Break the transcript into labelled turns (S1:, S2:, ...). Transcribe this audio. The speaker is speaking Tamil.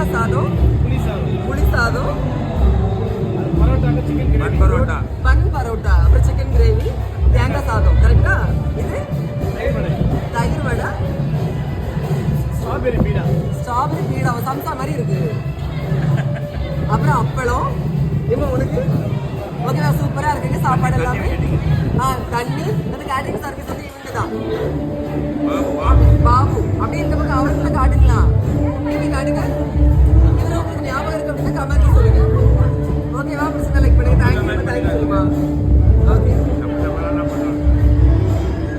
S1: தேங்காய் சாதம், புளி சாதம், பன் பரோட்டா, அப்புறம் சிக்கன் கிரேவி, தேங்காய் சாதம். கரெக்டா? இது தயிர் வடை, ஸ்ட்ராபெரி பீடா சம்சா மாதிரி இருக்கு. அப்புறம் அப்பளம். இப்போ உனக்கு ஓகேவா? சூப்பரா இருக்குங்க சாப்பாடு எல்லாமே. தண்ணி. அந்த கேட்டரிங் சர்வீஸ் வந்து இவங்க தான், பாபு. அப்படியே இந்த பக்கம் அவர்களை காட்டுங்களா? நீங்க காட்டுங்க.